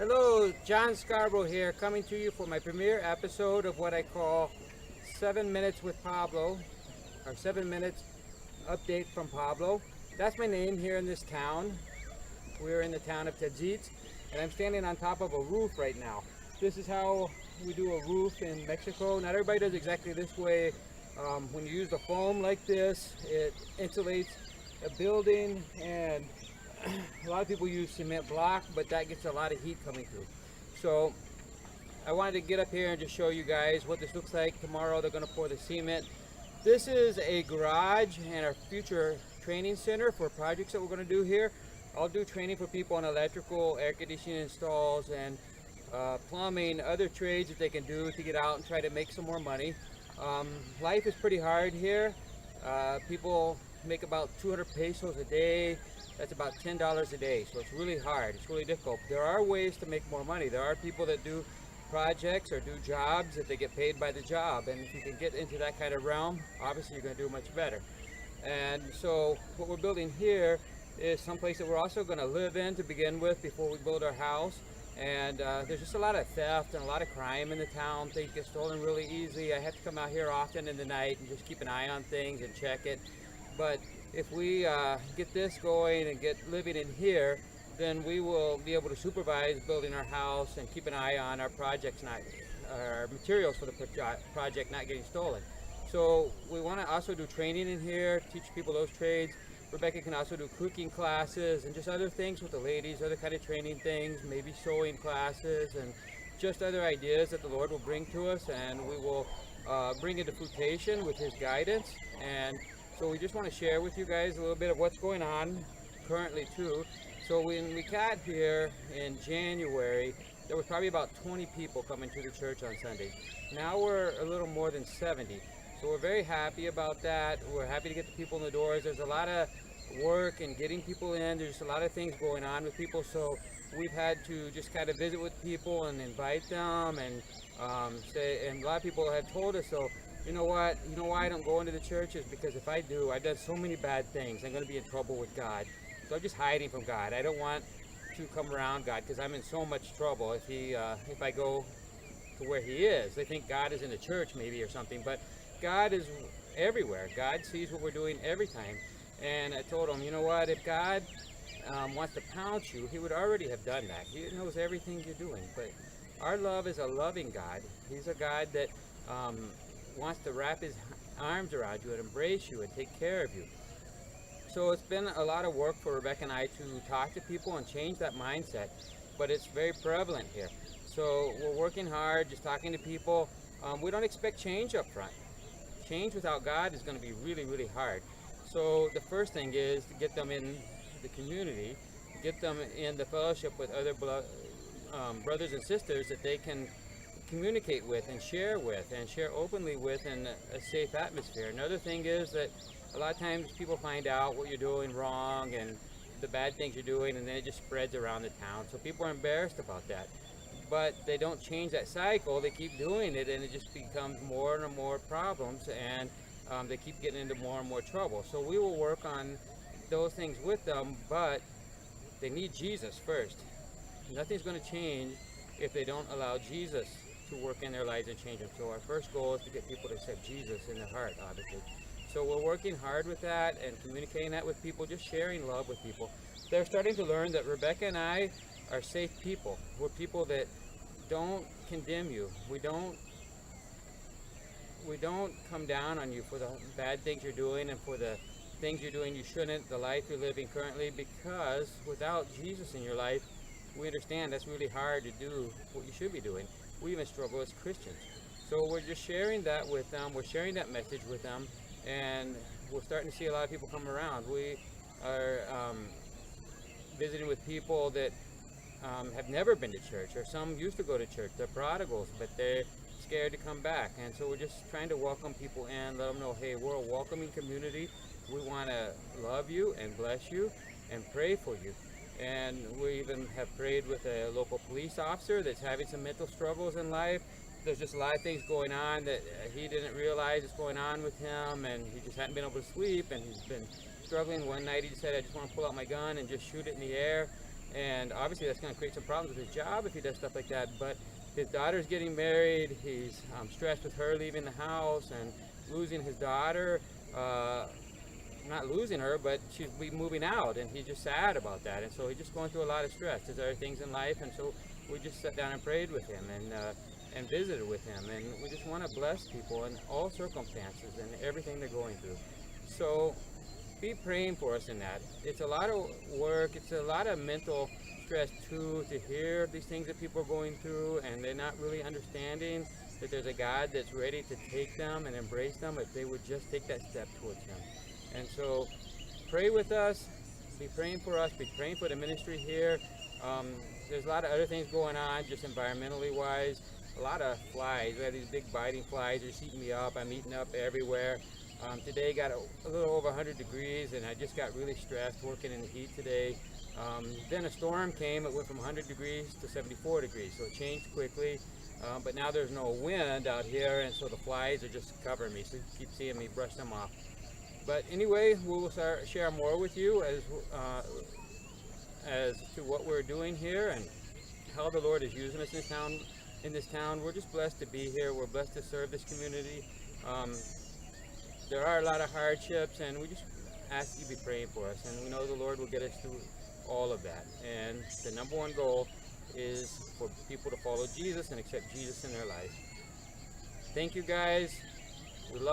Hello, John Scarborough here, coming to you for my premiere episode of what I call 7 Minutes with Pablo, or 7 Minutes Update from Pablo. That's my name here in this town. We're in the town of Tedzitz, and I'm standing on top of a roof right now. This is how we do a roof in Mexico. Not everybody does exactly this way. When you use the foam like this, it insulates a building, and a lot of people use cement block, but that gets a lot of heat coming through. So I wanted to get up here and just show you guys what this looks like. Tomorrow they're going to pour the cement. This is a garage and our future training center for projects that we're going to do here. I'll do training for people on electrical, air conditioning installs, and plumbing, other trades that they can do to get out and try to make some more money. Life is pretty hard here. People make about 200 pesos a day. That's about $10 a day, so it's really hard. It's really difficult. There are ways to make more money. There are people that do projects or do jobs that they get paid by the job, and if you can get into that kind of realm, obviously you're going to do much better. And so what we're building here is someplace that we're also going to live in to begin with before we build our house. And there's just a lot of theft and a lot of crime in the town. Things get stolen really easy. I have to come out here often in the night and just keep an eye on things and check it. But if we get this going and get living in here, then we will be able to supervise building our house and keep an eye on our projects, our materials for the project not getting stolen. So we want to also do training in here, teach people those trades. Rebecca can also do cooking classes and just other things with the ladies, other kind of training things, maybe sewing classes, and just other ideas that the Lord will bring to us, and we will bring into fruition with His guidance. And so we just want to share with you guys a little bit of what's going on currently too. So when we got here in January, there was probably about 20 people coming to the church on Sunday. Now we're a little more than 70. So we're very happy about that. We're happy to get the people in the doors. There's a lot of work and getting people in. There's a lot of things going on with people. So we've had to just kind of visit with people and invite them and say, and a lot of people have told us, so you know what, you know why I don't go into the church is because if I do, I've done so many bad things. I'm going to be in trouble with God. So I'm just hiding from God. I don't want to come around God because I'm in so much trouble if I go to where He is. They think God is in the church maybe or something, but God is everywhere. God sees what we're doing every time. And I told him, you know what, if God wants to pounce you, He would already have done that. He knows everything you're doing. But our love is a loving God. He's a God that wants to wrap His arms around you and embrace you and take care of you. So it's been a lot of work for Rebecca and I to talk to people and change that mindset. But it's very prevalent here. So we're working hard, just talking to people. We don't expect change up front. Change without God is going to be really, really hard. So the first thing is to get them in the community, get them in the fellowship with other brothers and sisters that they can communicate with and share openly with in a safe atmosphere. Another thing is that a lot of times people find out what you're doing wrong and the bad things you're doing, and then it just spreads around the town. So people are embarrassed about that. But they don't change that cycle. They keep doing it, and it just becomes more and more problems, and they keep getting into more and more trouble. So we will work on those things with them, but they need Jesus first. Nothing's going to change if they don't allow Jesus to work in their lives and change them. So our first goal is to get people to accept Jesus in their heart, obviously. So we're working hard with that and communicating that with people, just sharing love with people. They're starting to learn that Rebecca and I are safe people. We're people that don't condemn you. We don't come down on you for the bad things you're doing and for the things you're doing you shouldn't, the life you're living currently, because without Jesus in your life, we understand that's really hard to do what you should be doing. We even struggle as Christians. So we're just sharing that with them. We're sharing that message with them, and we're starting to see a lot of people come around. We are visiting with people that have never been to church, or some used to go to church. They're prodigals, but they're scared to come back. And so we're just trying to welcome people in, let them know, hey, we're a welcoming community. We want to love you and bless you and pray for you. And we even have prayed with a local police officer that's having some mental struggles in life. There's just a lot of things going on that he didn't realize is going on with him, and he just hadn't been able to sleep, and he's been struggling. One night he said, I just want to pull out my gun and just shoot it in the air. and obviously that's going to create some problems with his job if he does stuff like that. But his daughter's getting married. He's stressed with her leaving the house and losing his daughter. Not losing her, but she's be moving out, and he's just sad about that. And so he's just going through a lot of stress. There's other things in life, and so we just sat down and prayed with him and visited with him. And we just want to bless people in all circumstances and everything they're going through. So be praying for us in that. It's a lot of work. It's a lot of mental stress too, to hear these things that people are going through, and they're not really understanding that there's a God that's ready to take them and embrace them if they would just take that step towards him. And so pray with us, be praying for us, be praying for the ministry here. There's a lot of other things going on, just environmentally wise. A lot of flies. We have these big biting flies. They're just eating me up. I'm eating up everywhere. Today got a little over 100 degrees, and I just got really stressed working in the heat today. Then a storm came. It went from 100 degrees to 74 degrees, so it changed quickly. But now there's no wind out here, and so the flies are just covering me. So you keep seeing me brush them off. But anyway, we'll share more with you as to what we're doing here and how the Lord is using us in this town. We're just blessed to be here. We're blessed to serve this community. There are a lot of hardships, and we just ask you to be praying for us. And we know the Lord will get us through all of that. And the number one goal is for people to follow Jesus and accept Jesus in their life. Thank you, guys.